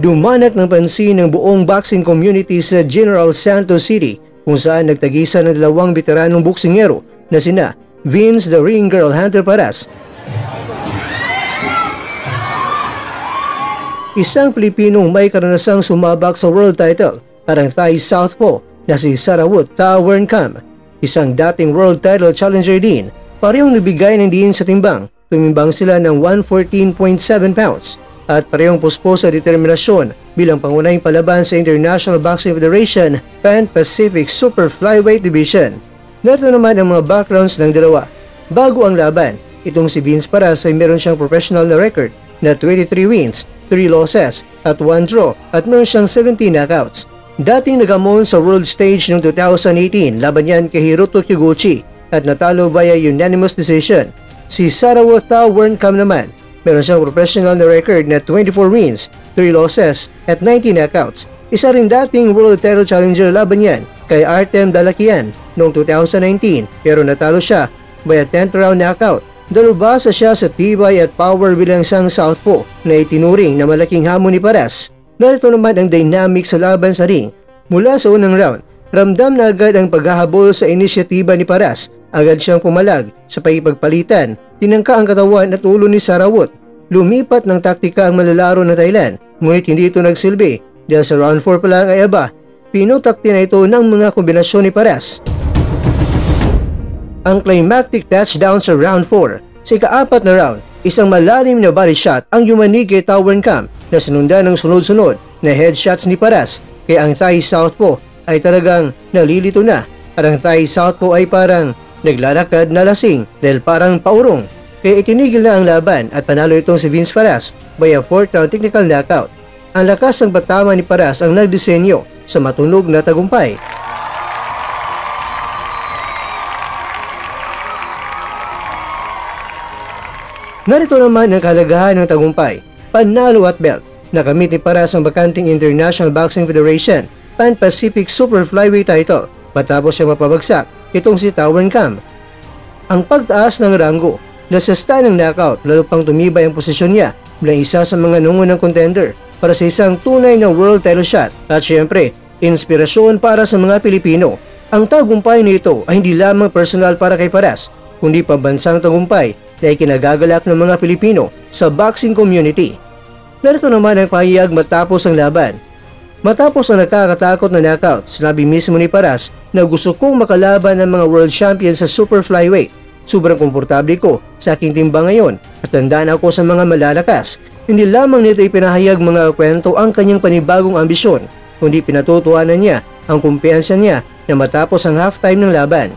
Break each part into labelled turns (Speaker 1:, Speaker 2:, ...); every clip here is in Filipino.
Speaker 1: Dumanak ng pansin ng buong boxing community sa General Santos City kung saan nagtagisan ng dalawang veteranong boksingero na sina Vince the Ring Girl Hunter Paras, isang Pilipinong may karanasang sumabak sa world title at ang Thai Southpaw na si Sarawut Tawerncam, isang dating world title challenger din. Parehong nabigay ng diin sa timbang. Tumimbang sila ng 114.7 pounds at parehong puspo sa determinasyon bilang pangunahing palaban sa International Boxing Federation Pan-Pacific Super Flyweight Division. Narito naman ang mga backgrounds ng dalawa. Bago ang laban, itong si Vince Paras ay meron siyang professional na record na 23 wins, 3 losses at 1 draw at meron siyang 17 knockouts. Dating nagamon sa world stage noong 2018 laban yan kay Hiroto Kyoguchi at natalo via unanimous decision. Si Sarawut Tawerncam naman, meron siyang professional na record na 24 wins, 3 losses at 19 knockouts. Isa rin dating world title challenger laban yan kay Artem Dalakian noong 2019 pero natalo siya via 10th round knockout. Dalubhasa siya sa tibay at power bilang isang southpaw na itinuring na malaking hamon ni Paras. Narito naman ang dynamic sa laban sa ring. Mula sa unang round, ramdam na agad ang paghahabol sa inisyatiba ni Paras. Agad siyang pumalag sa pakipagpalitan, tinangka ang katawan at ulo ni Sarawut. Lumipat ng taktika ang malalaro ng Thailand, ngunit hindi ito nagsilbi dahil sa round 4 pa lang ay pinutakti na ito ng mga kombinasyon ni Paras. Ang climactic touchdown sa round 4, sa ika-4 na round, isang malalim na body shot ang yumanig kay Tawerncam na sinundan ng sunod-sunod na headshots ni Paras, kaya ang Thai Southpaw ay talagang nalilito na at ang Thai Southpaw ay parang naglalakad na lasing dahil parang paurong. Kaya itinigil na ang laban at panalo itong si Vince Paras via 4th round technical knockout. Ang lakas ng patama ni Paras ang nagdisenyo sa matunog na tagumpay. Narito naman ang kahalagahan ng tagumpay. Panalo at belt. Nakamit ni Paras ang bakanting International Boxing Federation Pan-Pacific Super Flyweight title matapos siya mapabagsak itong si Tawerncam. Ang pagtaas ng ranggo na sa stand ng knockout lalo pang tumibay ang posisyon niya bilang isa sa mga nungunang contender para sa isang tunay na world title shot at syempre, inspirasyon para sa mga Pilipino. Ang tagumpay nito ay hindi lamang personal para kay Paras, kundi pambansang tagumpay na ikinagagalak ng mga Pilipino sa boxing community. Narito naman ang pahayag matapos ang laban. Matapos ang nakakatakot na knockout, sinabi mismo ni Paras na gusto kong makalaban ng mga world champion sa super flyweight. Sobrang komportable ko sa aking timbang ngayon at tandaan ako sa mga malalakas. Hindi lamang nito ipinahayag mga kwento ang kanyang panibagong ambisyon, kundi pinatutuhanan niya ang kumpiyansa niya na matapos ang halftime ng laban.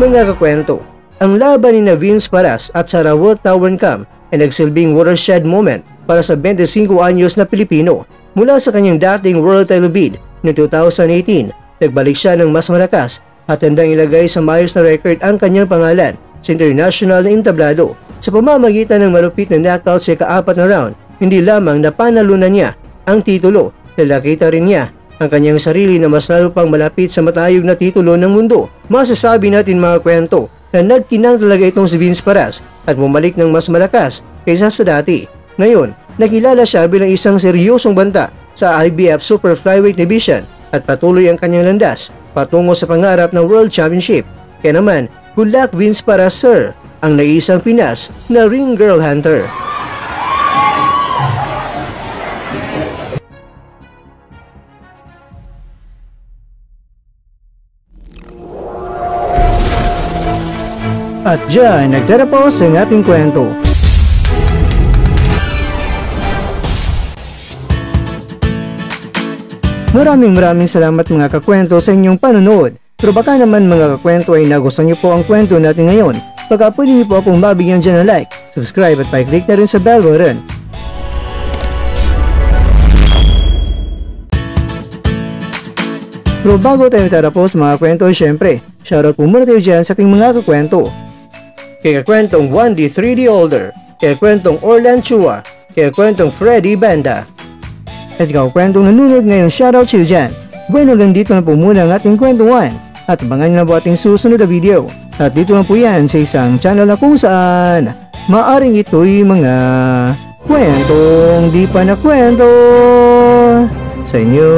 Speaker 1: Mga kakwento, ang laban ni Vince Paras at Sarawut Tawerncam ay nagsilbing watershed moment para sa 25 anyos na Pilipino. Mula sa kanyang dating world title bid noong 2018, nagbalik siya ng mas malakas at handang ilagay sa maayos na record ang kanyang pangalan sa international na entablado. Sa pamamagitan ng malupit na knockout sa ika-4 na round, hindi lamang napanalunan niya ang titulo, nalakita rin niya ang kanyang sarili na mas lalo pang malapit sa matayog na titulo ng mundo. Masasabi natin mga kwento na nagkinang talaga itong si Vince Paras at bumalik ng mas malakas kaysa sa dati. Ngayon, nakilala siya bilang isang seryosong banta sa IBF Super Flyweight Division at patuloy ang kanyang landas patungo sa pangarap ng World Championship. Kaya naman, good luck Vince Paras sir, ang nag-iisang Pinas na Ring Girl Hunter. At dyan, nagtatapos ang ating kwento. Maraming salamat mga kakwento sa inyong panonood. Pero baka naman mga kakwento ay nagustuhan niyo po ang kwento natin ngayon. Baka pwede niyo po akong mabigyan dyan ng like, subscribe at pa-click na rin sa bell button. Pero bago tayo tatapos mga kwento, syempre, shoutout po muna tayo dyan sa ating mga kakwento. Kaya kwentong 1D 3D Older, kaya kwentong Orlan Chua, kaya kwentong Freddy Banda. At ikaw kwentong nanonood ngayon, shoutout sa'yo dyan. Bueno, hanggang dito na po muna ang ating kwentuhan at abangan na po ating susunod na video. At dito lang po yan sa isang channel na kung saan maaring ito'y mga kwentong di pa na kwento sa inyo.